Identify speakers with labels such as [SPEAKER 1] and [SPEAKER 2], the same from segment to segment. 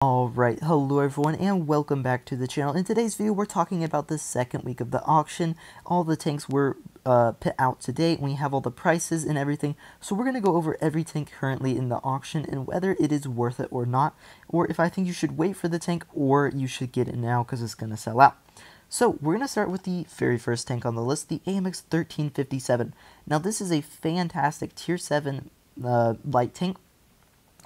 [SPEAKER 1] Alright, hello everyone and welcome back to the channel. In today's video we're talking about the second week of the auction. All the tanks were put out today. We have all the prices and everything. So we're going to go over every tank currently in the auction and whether it is worth it or not. Or if I think you should wait for the tank or you should get it now because it's going to sell out. So we're going to start with the very first tank on the list, the AMX 1357. Now this is a fantastic tier 7 light tank.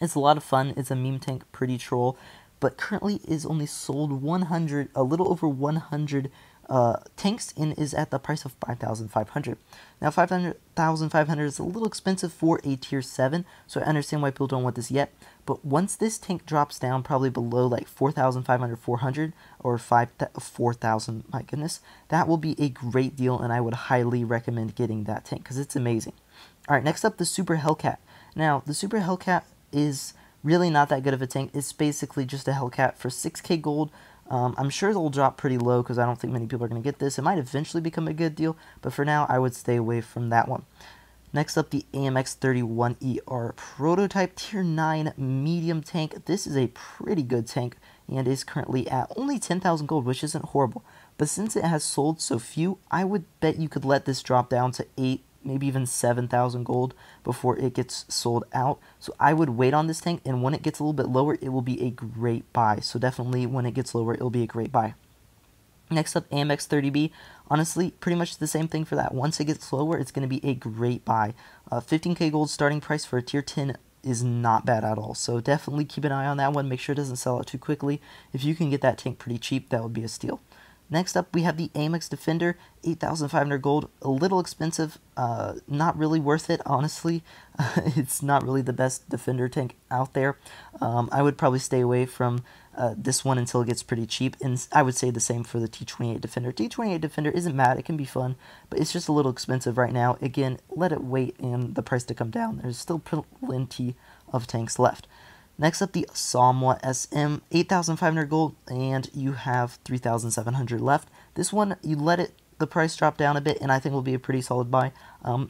[SPEAKER 1] It's a lot of fun. It's a meme tank, pretty troll, but currently is only sold a little over 100 tanks and is at the price of 5,500. Now 5,500 is a little expensive for a tier 7, so I understand why people don't want this yet. But once this tank drops down probably below like 4,500, 400, or 4,000, my goodness, that will be a great deal, and I would highly recommend getting that tank because it's amazing. All right, next up, the Super Hellcat. Now, the Super Hellcat is really not that good of a tank. It's basically just a Hellcat for 6k gold. I'm sure it'll drop pretty low because I don't think many people are going to get this. It might eventually become a good deal, but for now, I would stay away from that one. Next up, the AMX 31ER Prototype Tier 9 medium tank. This is a pretty good tank and is currently at only 10,000 gold, which isn't horrible. But since it has sold so few, I would bet you could let this drop down to 8, maybe even 7,000 gold before it gets sold out. So I would wait on this tank, and when it gets a little bit lower, it will be a great buy. So definitely when it gets lower, it will be a great buy. Next up, AMX 30B. Honestly, pretty much the same thing for that. Once it gets lower, it's going to be a great buy. 15k gold starting price for a tier 10 is not bad at all. So definitely keep an eye on that one. Make sure it doesn't sell out too quickly. If you can get that tank pretty cheap, that would be a steal. Next up, we have the AMX Defender, 8,500 gold, a little expensive, not really worth it, honestly. It's not really the best Defender tank out there. I would probably stay away from this one until it gets pretty cheap, and I would say the same for the T28 Defender. T28 Defender isn't bad, it can be fun, but it's just a little expensive right now. Again, let it wait and the price to come down. There's still plenty of tanks left. Next up, the Somwa SM, 8,500 gold, and you have 3,700 left. This one, you let the price drop down a bit, and I think will be a pretty solid buy.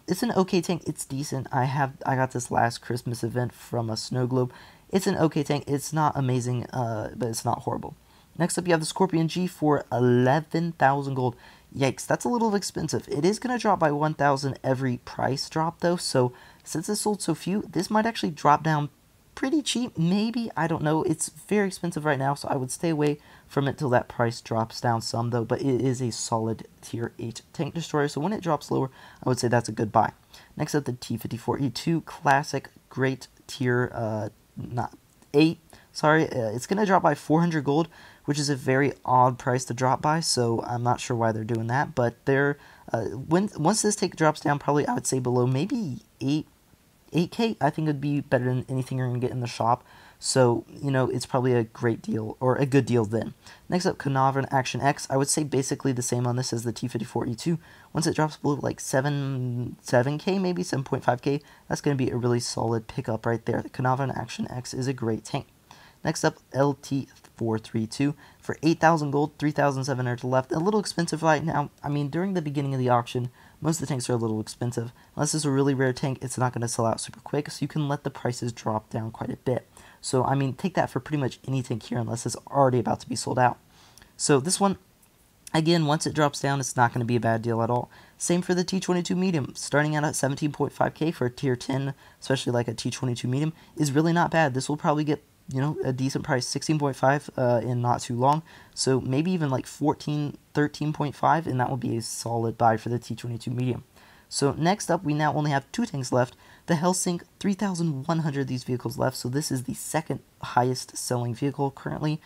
[SPEAKER 1] It's an okay tank. It's decent. I got this last Christmas event from a Snow Globe. It's an okay tank. It's not amazing, but it's not horrible. Next up, you have the Scorpion G for 11,000 gold. Yikes, that's a little expensive. It is going to drop by 1,000 every price drop, though, so since it sold so few, this might actually drop down pretty cheap, maybe, I don't know. It's very expensive right now, so I would stay away from it till that price drops down some, though. But it is a solid tier 8 tank destroyer, so when it drops lower, I would say that's a good buy. Next up, the T54E2 classic, great tier not 8. Sorry, it's gonna drop by 400 gold, which is a very odd price to drop by, so I'm not sure why they're doing that. But they're once this tank drops down, probably I would say below maybe 8k, I think it would be better than anything you're going to get in the shop. So, you know, it's probably a great deal, or a good deal then. Next up, Carnarvon Action X. I would say basically the same on this as the T54E2. Once it drops below like 7k, maybe 7.5k, that's going to be a really solid pickup right there. The Carnarvon Action X is a great tank. Next up, LT432 for 8,000 gold, 3,700 left. A little expensive right now. I mean, during the beginning of the auction, most of the tanks are a little expensive. Unless it's a really rare tank, it's not going to sell out super quick, so you can let the prices drop down quite a bit. So, I mean, take that for pretty much any tank here unless it's already about to be sold out. So this one, again, once it drops down, it's not going to be a bad deal at all. Same for the T22 medium. Starting out at 17.5k for a tier 10, especially like a T22 medium, is really not bad. This will probably get, you know, a decent price, 16.5 in not too long. So maybe even like 14, 13.5, and that will be a solid buy for the T22 medium. So next up, we now only have 2 tanks left. The Helsing, 3,100 of these vehicles left, so this is the second highest selling vehicle currently.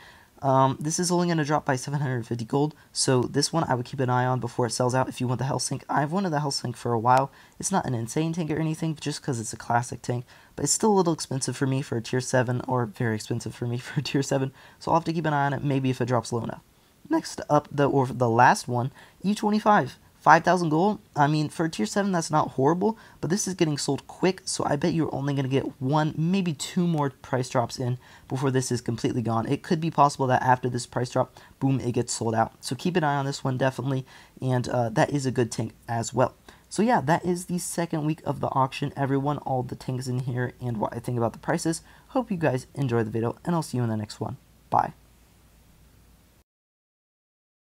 [SPEAKER 1] This is only going to drop by 750 gold, so this one I would keep an eye on before it sells out if you want the Helsing. I've wanted the Helsing for a while. It's not an insane tank or anything, just because it's a classic tank, but it's still a little expensive for me for a tier 7, or very expensive for me for a tier 7, so I'll have to keep an eye on it, maybe if it drops low enough. Next up, the last one, E25. 5,000 gold, I mean, for a tier 7, that's not horrible, but this is getting sold quick, so I bet you're only going to get 1, maybe 2 more price drops in before this is completely gone. It could be possible that after this price drop, boom, it gets sold out. So keep an eye on this one, definitely, and that is a good tank as well. So yeah, that is the second week of the auction, everyone, all the tanks in here, and what I think about the prices. Hope you guys enjoyed the video, and I'll see you in the next one. Bye.